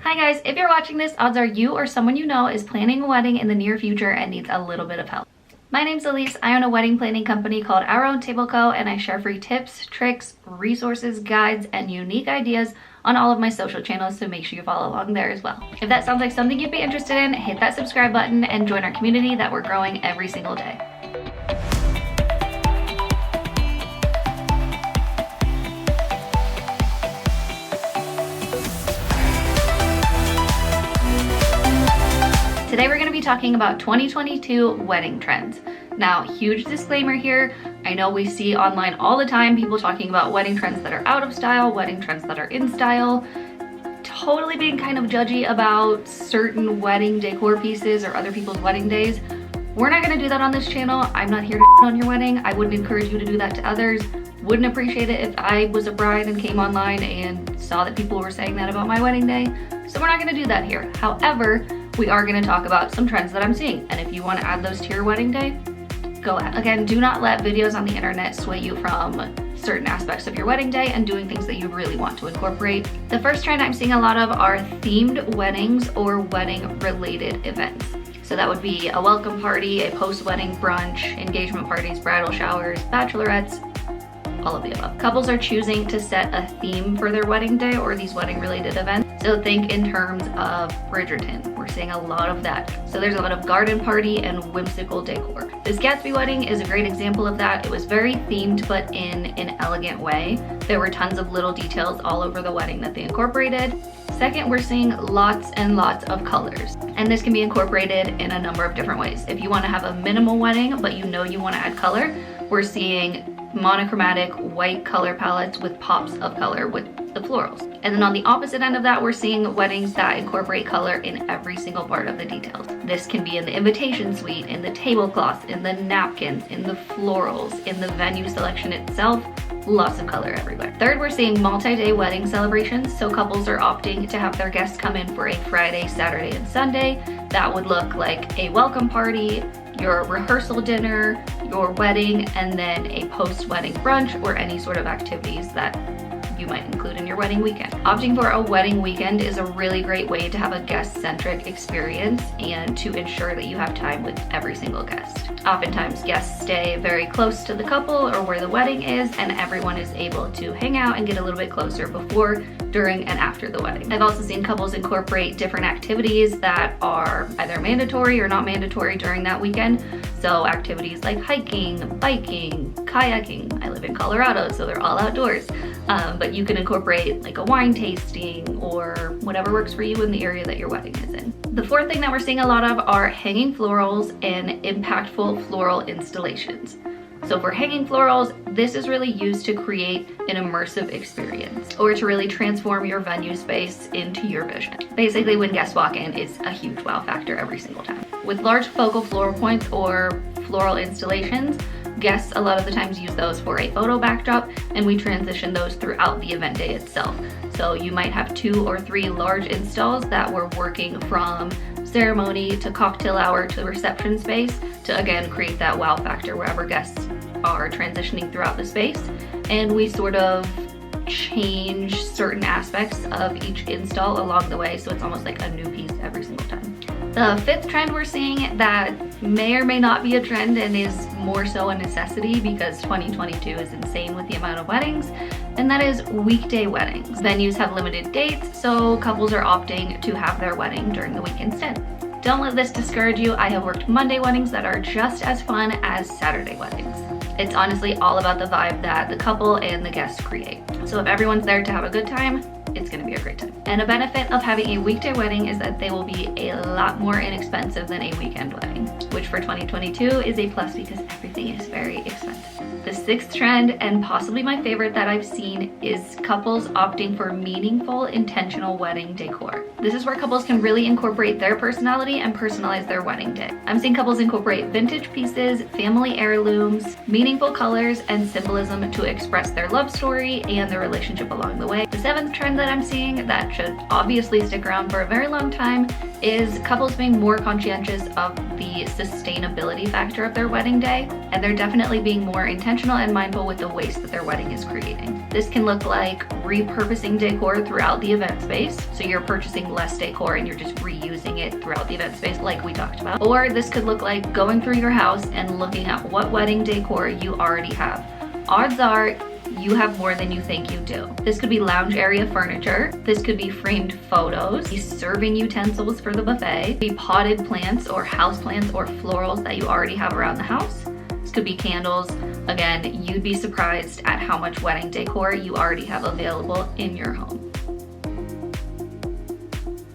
Hi guys, if you're watching this, odds are you or someone you know is planning a wedding in the near future and needs a little bit of help. My name's Elise. I own a wedding planning company called Our Own Table Co, and I share free tips, tricks, resources, guides, and unique ideas on all of my social channels, so make sure you follow along there as well. If that sounds like something you'd be interested in, hit that subscribe button and join our community that we're growing every single day. Today we're going to be talking about 2022 wedding trends. Now, huge disclaimer here, I know we see online all the time people talking about wedding trends that are out of style, wedding trends that are in style, totally being kind of judgy about certain wedding decor pieces or other people's wedding days. We're not going to do that on this channel. I'm not here to on your wedding. I wouldn't encourage you to do that to others. Wouldn't appreciate it if I was a bride and came online and saw that people were saying that about my wedding day. So we're not going to do that here. However, we are going to talk about some trends that I'm seeing, and if you want to add those to your wedding day, go ahead. Again, do not let videos on the internet sway you from certain aspects of your wedding day and doing things that you really want to incorporate. The first trend I'm seeing a lot of are themed weddings or wedding related events. So that would be a welcome party, a post-wedding brunch, engagement parties, bridal showers, bachelorettes, all of the above. Couples are choosing to set a theme for their wedding day or these wedding related events. So think in terms of Bridgerton. We're seeing a lot of that. So there's a lot of garden party and whimsical decor. This Gatsby wedding is a great example of that. It was very themed, but in an elegant way. There were tons of little details all over the wedding that they incorporated. Second, we're seeing lots and lots of colors. And this can be incorporated in a number of different ways. If you want to have a minimal wedding, but you know you want to add color, we're seeing monochromatic white color palettes with pops of color with the florals. And then on the opposite end of that, we're seeing weddings that incorporate color in every single part of the details. This can be in the invitation suite, in the tablecloths, in the napkins, in the florals, in the venue selection itself. Lots of color everywhere. Third, we're seeing multi-day wedding celebrations. So couples are opting to have their guests come in for a Friday, Saturday, and Sunday. That would look like a welcome party, your rehearsal dinner, your wedding, and then a post-wedding brunch or any sort of activities that you might include in your wedding weekend. Opting for a wedding weekend is a really great way to have a guest-centric experience and to ensure that you have time with every single guest. Oftentimes guests stay very close to the couple or where the wedding is, and everyone is able to hang out and get a little bit closer before, during, and after the wedding. I've also seen couples incorporate different activities that are either mandatory or not mandatory during that weekend. So activities like hiking, biking, kayaking. I live in Colorado, so they're all outdoors. But you can incorporate like a wine tasting or whatever works for you in the area that your wedding is in. The fourth thing that we're seeing a lot of are hanging florals and impactful floral installations. So for hanging florals, this is really used to create an immersive experience or to really transform your venue space into your vision. Basically, when guests walk in, it's a huge wow factor every single time. With large focal floral points or floral installations, guests a lot of the times use those for a photo backdrop, and we transition those throughout the event day itself. So you might have 2 or 3 large installs that were working from ceremony to cocktail hour to reception space to again create that wow factor wherever guests are transitioning throughout the space. And we sort of change certain aspects of each install along the way, so it's almost like a new piece every single time. The fifth trend we're seeing that may or may not be a trend and is more so a necessity because 2022 is insane with the amount of weddings, and that is weekday weddings. Venues have limited dates, so couples are opting to have their wedding during the week instead. Don't let this discourage you. I have worked Monday weddings that are just as fun as Saturday weddings. It's honestly all about the vibe that the couple and the guests create. So if everyone's there to have a good time, it's gonna be a great time. And a benefit of having a weekday wedding is that they will be a lot more inexpensive than a weekend wedding, which for 2022 is a plus because everything is very expensive. The sixth trend, and possibly my favorite that I've seen, is couples opting for meaningful, intentional wedding decor. This is where couples can really incorporate their personality and personalize their wedding day. I'm seeing couples incorporate vintage pieces, family heirlooms, meaningful colors, and symbolism to express their love story and their relationship along the way. The seventh trend that I'm seeing that should obviously stick around for a very long time is couples being more conscientious of the sustainability factor of their wedding day, and they're definitely being more intentional and mindful with the waste that their wedding is creating. This can look like repurposing decor throughout the event space. So you're purchasing less decor and you're just reusing it throughout the event space like we talked about. Or this could look like going through your house and looking at what wedding decor you already have. Odds are you have more than you think you do. This could be lounge area furniture. This could be framed photos, serving utensils for the buffet, be potted plants or house plants or florals that you already have around the house. This could be candles. Again, you'd be surprised at how much wedding decor you already have available in your home.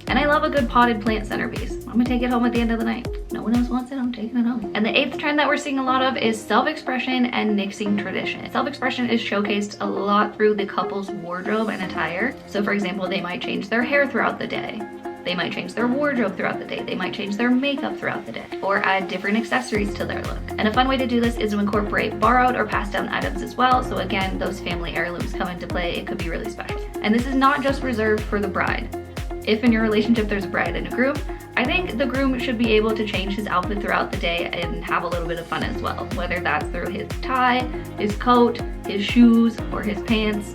And I love a good potted plant centerpiece. I'm gonna take it home at the end of the night. No one else wants it, I'm taking it home. And the 8th trend that we're seeing a lot of is self-expression and mixing tradition. Self-expression is showcased a lot through the couple's wardrobe and attire. So for example, they might change their hair throughout the day. They might change their wardrobe throughout the day. They might change their makeup throughout the day or add different accessories to their look. And a fun way to do this is to incorporate borrowed or passed down items as well. So again, those family heirlooms come into play. It could be really special. And this is not just reserved for the bride. If in your relationship there's a bride and a groom, I think the groom should be able to change his outfit throughout the day and have a little bit of fun as well. Whether that's through his tie, his coat, his shoes, or his pants.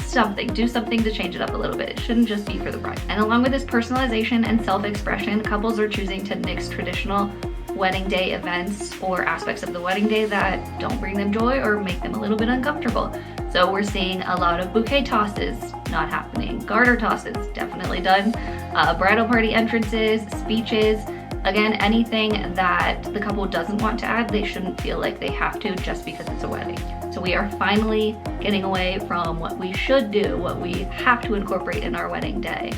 Something, do something to change it up a little bit. It shouldn't just be for the bride. And along with this personalization and self-expression, couples are choosing to mix traditional wedding day events or aspects of the wedding day that don't bring them joy or make them a little bit uncomfortable. So we're seeing a lot of bouquet tosses not happening, garter tosses definitely done, bridal party entrances, speeches. Again, anything that the couple doesn't want to add, they shouldn't feel like they have to just because it's a wedding. So we are finally getting away from what we should do, what we have to incorporate in our wedding day.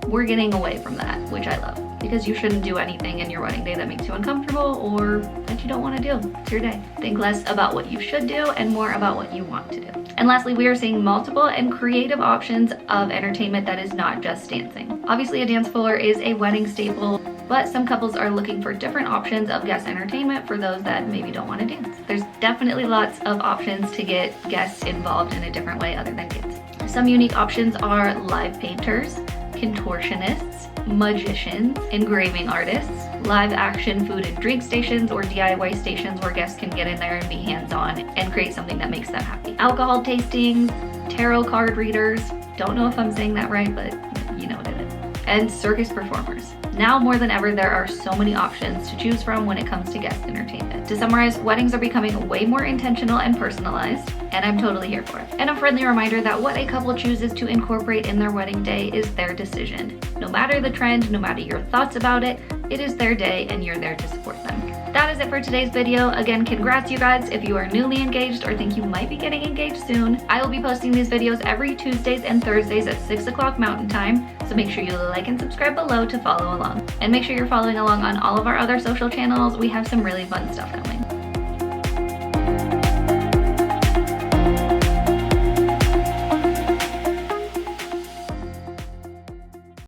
We're getting away from that, which I love, because you shouldn't do anything in your wedding day that makes you uncomfortable or that you don't want to do. It's your day. Think less about what you should do and more about what you want to do. And lastly, we are seeing multiple and creative options of entertainment that is not just dancing. Obviously, a dance floor is a wedding staple, but some couples are looking for different options of guest entertainment for those that maybe don't want to dance. There's definitely lots of options to get guests involved in a different way other than dance. Some unique options are live painters, contortionists, magicians, engraving artists, live action food and drink stations or DIY stations where guests can get in there and be hands-on and create something that makes them happy. Alcohol tastings, tarot card readers, don't know if I'm saying that right, but you know what it is. And circus performers. Now more than ever, there are so many options to choose from when it comes to guest entertainment. To summarize, weddings are becoming way more intentional and personalized, and I'm totally here for it. And a friendly reminder that what a couple chooses to incorporate in their wedding day is their decision. No matter the trend, no matter your thoughts about it, it is their day and you're there to support them. That is it for today's video. Again, congrats you guys if you are newly engaged or think you might be getting engaged soon. I will be posting these videos every Tuesdays and Thursdays at 6 o'clock Mountain Time, so make sure you like and subscribe below to follow along. And make sure you're following along on all of our other social channels. We have some really fun stuff coming.